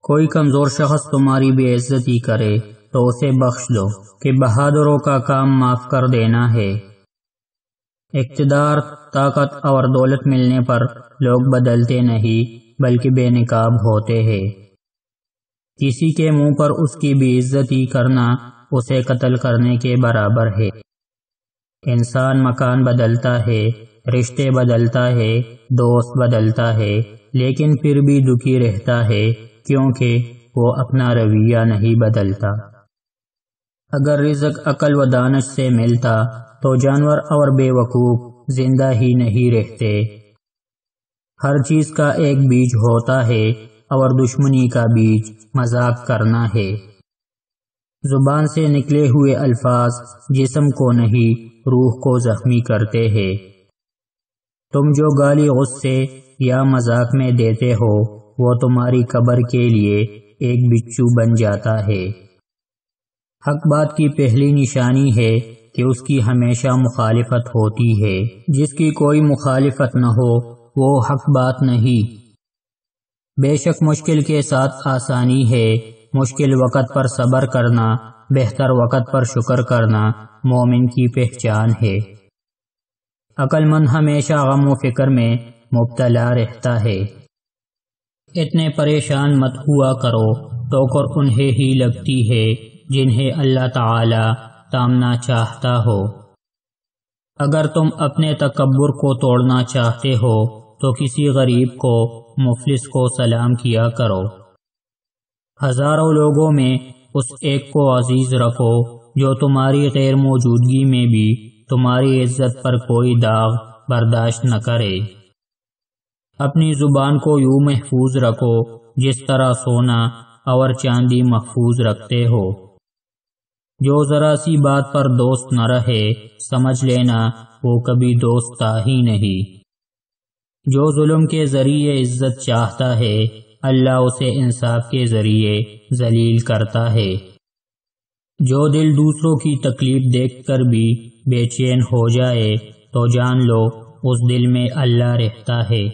کوئی کمزور شخص تمہاری بے عزتی کرے تو اسے بخش دو کہ بہادروں کا کام معاف کر دینا ہے۔ اقتدار، طاقت اور دولت ملنے پر لوگ بدلتے نہیں بلکہ بے نقاب ہوتے ہیں۔ کسی کے منہ پر اس کی بے عزتی کرنا اسے قتل کرنے کے برابر ہے۔ انسان مکان بدلتا ہے، رشتے بدلتا ہے، دوست بدلتا ہے، لیکن پھر بھی دکھی رہتا ہے کیونکہ وہ اپنا رویہ نہیں بدلتا۔ اگر رزق عقل و دانش سے ملتا تو جانور اور بے وقوف زندہ ہی نہیں رہتے۔ ہر چیز کا ایک بیج ہوتا ہے اور دشمنی کا بیج مذاق کرنا ہے۔ زبان سے نکلے ہوئے الفاظ جسم کو نہیں روح کو زخمی کرتے ہیں۔ تم جو گالی غصے یا مذاق میں دیتے ہو وہ تمہاری قبر کے لیے ایک بچھو بن جاتا ہے۔ حق بات کی پہلی نشانی ہے کہ اس کی ہمیشہ مخالفت ہوتی ہے۔ جس کی کوئی مخالفت نہ ہو وہ حق بات نہیں۔ بے شک مشکل کے ساتھ آسانی ہے، مشکل وقت پر صبر کرنا، بہتر وقت پر شکر کرنا مومن کی پہچان ہے۔ عقل مند ہمیشہ غم و فکر میں مبتلا رہتا ہے۔ اتنے پریشان مت ہوا کرو، ٹوکر انہیں ہی لگتی ہے جنہیں اللہ تعالی تامنا چاہتا ہو۔ اگر تم اپنے تکبر کو توڑنا چاہتے ہو تو کسی غریب کو، مفلس کو سلام کیا کرو۔ ہزاروں لوگوں میں اس ایک کو عزیز رکھو جو تمہاری غیر موجودگی میں بھی تمہاری عزت پر کوئی داغ برداشت نہ کرے۔ اپنی زبان کو یوں محفوظ رکھو جس طرح سونا اور چاندی محفوظ رکھتے ہو۔ جو ذرا سی بات پر دوست نہ رہے سمجھ لینا وہ کبھی دوست تھا ہی نہیں۔ جو ظلم کے ذریعے عزت چاہتا ہے اللہ اسے انصاف کے ذریعے ذلیل کرتا ہے۔ جو دل دوسروں کی تکلیف دیکھ کر بھی بے چین ہو جائے تو جان لو اس دل میں اللہ رہتا ہے۔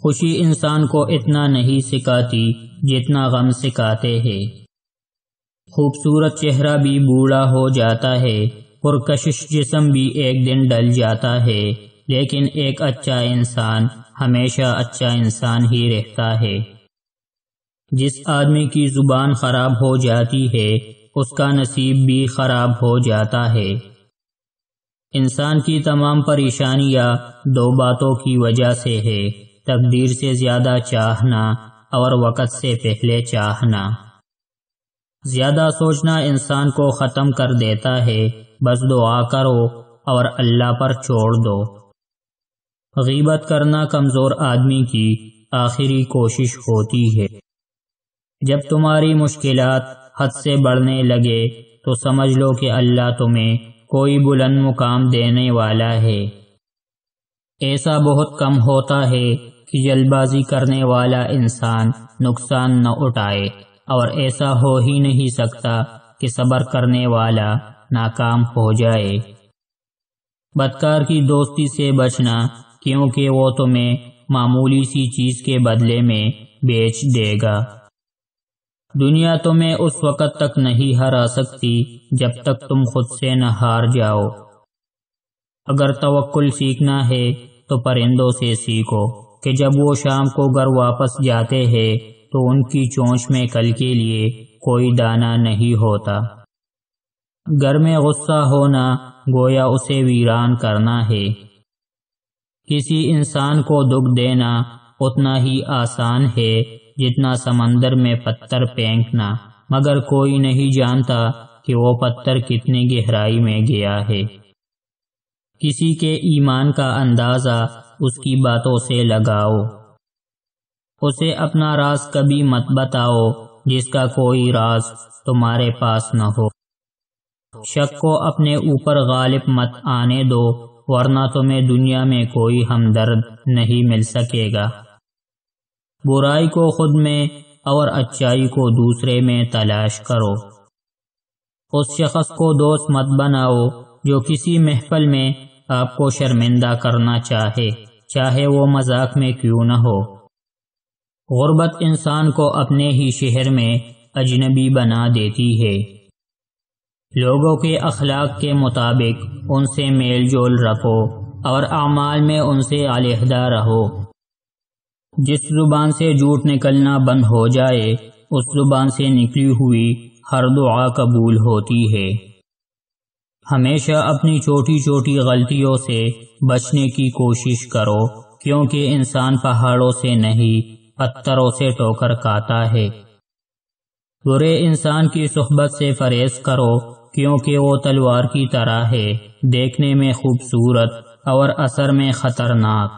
خوشی انسان کو اتنا نہیں سکھاتی جتنا غم سکھاتے ہیں۔ خوبصورت چہرہ بھی بوڑھا ہو جاتا ہے، پرکشش جسم بھی ایک دن ڈل جاتا ہے، لیکن ایک اچھا انسان ہمیشہ اچھا انسان ہی رہتا ہے۔ جس آدمی کی زبان خراب ہو جاتی ہے اس کا نصیب بھی خراب ہو جاتا ہے۔ انسان کی تمام پریشانیاں دو باتوں کی وجہ سے ہے، تقدیر سے زیادہ چاہنا اور وقت سے پہلے چاہنا۔ زیادہ سوچنا انسان کو ختم کر دیتا ہے، بس دعا کرو اور اللہ پر چھوڑ دو۔ غیبت کرنا کمزور آدمی کی آخری کوشش ہوتی ہے۔ جب تمہاری مشکلات حد سے بڑھنے لگے تو سمجھ لو کہ اللہ تمہیں کوئی بلند مقام دینے والا ہے۔ ایسا بہت کم ہوتا ہے کہ جلد بازی کرنے والا انسان نقصان نہ اٹھائے، اور ایسا ہو ہی نہیں سکتا کہ صبر کرنے والا ناکام ہو جائے۔ بدکار کی دوستی سے بچنا کیونکہ وہ تمہیں معمولی سی چیز کے بدلے میں بیچ دے گا۔ دنیا تمہیں اس وقت تک نہیں ہرا سکتی جب تک تم خود سے نہ ہار جاؤ۔ اگر توکل سیکھنا ہے تو پرندوں سے سیکھو کہ جب وہ شام کو گھر واپس جاتے ہیں تو ان کی چونچ میں کل کے لیے کوئی دانہ نہیں ہوتا۔ گھر میں غصہ ہونا گویا اسے ویران کرنا ہے۔ کسی انسان کو دکھ دینا اتنا ہی آسان ہے جتنا سمندر میں پتھر پھینکنا، مگر کوئی نہیں جانتا کہ وہ پتھر کتنی گہرائی میں گیا ہے۔ کسی کے ایمان کا اندازہ اس کی باتوں سے لگاؤ۔ اسے اپنا راز کبھی مت بتاؤ جس کا کوئی راز تمہارے پاس نہ ہو۔ شک کو اپنے اوپر غالب مت آنے دو ورنہ تمہیں دنیا میں کوئی ہمدرد نہیں مل سکے گا۔ برائی کو خود میں اور اچائی کو دوسرے میں تلاش کرو۔ اس شخص کو دوست مت بناؤ جو کسی محفل میں آپ کو شرمندہ کرنا چاہے وہ مذاق میں کیوں نہ ہو۔ غربت انسان کو اپنے ہی شہر میں اجنبی بنا دیتی ہے۔ لوگوں کے اخلاق کے مطابق ان سے میل جول رکھو اور اعمال میں ان سے علیحدہ رہو۔ جس زبان سے جھوٹ نکلنا بند ہو جائے اس زبان سے نکلی ہوئی ہر دعا قبول ہوتی ہے۔ ہمیشہ اپنی چھوٹی چھوٹی غلطیوں سے بچنے کی کوشش کرو، کیونکہ انسان پہاڑوں سے نہیں پتھروں سے ٹھوکر کھاتا ہے۔ برے انسان کی صحبت سے پرہیز کرو، کیونکہ وہ تلوار کی طرح ہے، دیکھنے میں خوبصورت اور اثر میں خطرناک۔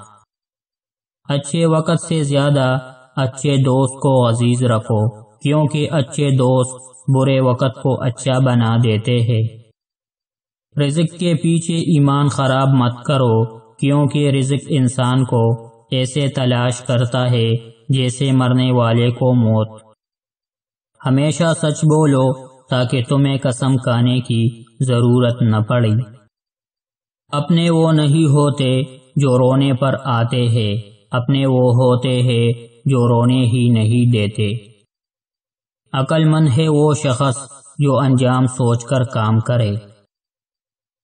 اچھے وقت سے زیادہ اچھے دوست کو عزیز رکھو، کیونکہ اچھے دوست برے وقت کو اچھا بنا دیتے ہیں۔ رزق کے پیچھے ایمان خراب مت کرو، کیونکہ رزق انسان کو ایسے تلاش کرتا ہے جیسے مرنے والے کو موت۔ ہمیشہ سچ بولو تاکہ تمہیں قسم کھانے کی ضرورت نہ پڑے۔ اپنے وہ نہیں ہوتے جو رونے پر آتے ہیں، اپنے وہ ہوتے ہیں جو رونے ہی نہیں دیتے۔ عقل مند ہے وہ شخص جو انجام سوچ کر کام کرے۔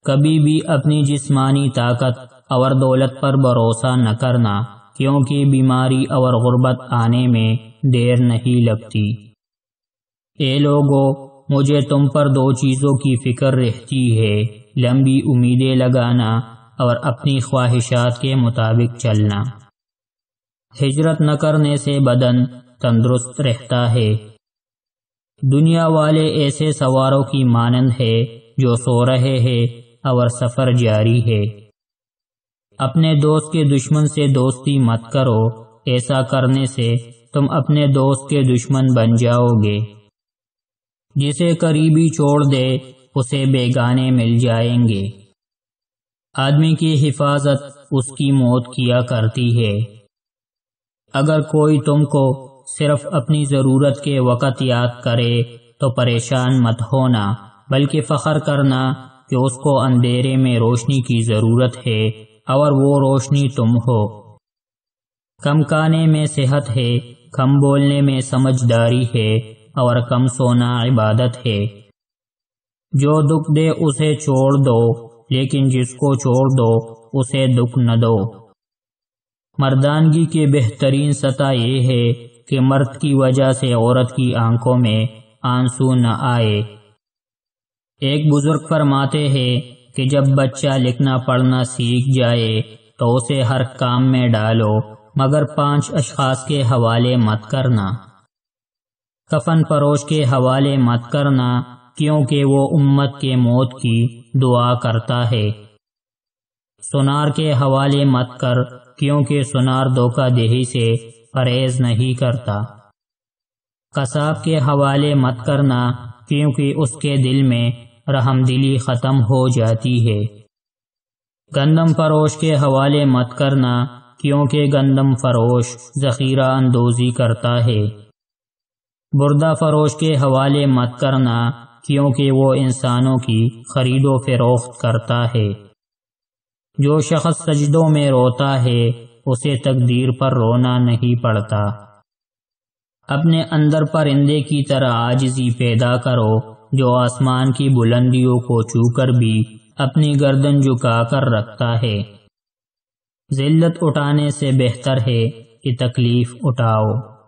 کبھی بھی اپنی جسمانی طاقت اور دولت پر بھروسہ نہ کرنا، کیونکہ بیماری اور غربت آنے میں دیر نہیں لگتی۔ اے لوگو، مجھے تم پر دو چیزوں کی فکر رہتی ہے، لمبی امیدیں لگانا اور اپنی خواہشات کے مطابق چلنا۔ ہجرت نہ کرنے سے بدن تندرست رہتا ہے۔ دنیا والے ایسے سواروں کی مانند ہے جو سو رہے ہیں اور سفر جاری ہے۔ اپنے دوست کے دشمن سے دوستی مت کرو، ایسا کرنے سے تم اپنے دوست کے دشمن بن جاؤ گے۔ جسے قریبی چھوڑ دے اسے بیگانے مل جائیں گے۔ آدمی کی حفاظت اس کی موت کیا کرتی ہے۔ اگر کوئی تم کو صرف اپنی ضرورت کے وقت یاد کرے تو پریشان مت ہونا، بلکہ فخر کرنا کہ اس کو اندھیرے میں روشنی کی ضرورت ہے اور وہ روشنی تم ہو۔ کم کھانے میں صحت ہے، کم بولنے میں سمجھداری ہے اور کم سونا عبادت ہے۔ جو دکھ دے اسے چھوڑ دو، لیکن جس کو چھوڑ دو اسے دکھ نہ دو۔ مردانگی کی بہترین سطح یہ ہے کہ مرد کی وجہ سے عورت کی آنکھوں میں آنسو نہ آئے۔ ایک بزرگ فرماتے ہیں کہ جب بچہ لکھنا پڑھنا سیکھ جائے تو اسے ہر کام میں ڈالو، مگر 5 اشخاص کے حوالے مت کرنا۔ کفن فروش کے حوالے مت کرنا، کیونکہ وہ امت کے موت کی دعا کرتا ہے۔ سنار کے حوالے مت کر، کیونکہ سنار دھوکہ دہی سے پرہیز نہیں کرتا۔ قصاب کے حوالے مت کرنا، کیونکہ اس کے دل میں رحم دلی ختم ہو جاتی ہے۔ گندم فروش کے حوالے مت کرنا، کیونکہ گندم فروش ذخیرہ اندوزی کرتا ہے۔ بردہ فروش کے حوالے مت کرنا، کیونکہ وہ انسانوں کی خرید و فروخت کرتا ہے۔ جو شخص سجدوں میں روتا ہے اسے تقدیر پر رونا نہیں پڑتا۔ اپنے اندر پرندے کی طرح عاجزی پیدا کرو، جو آسمان کی بلندیوں کو چھو کر بھی اپنی گردن جھکا کر رکھتا ہے۔ ذلت اٹھانے سے بہتر ہے کہ تکلیف اٹھاؤ۔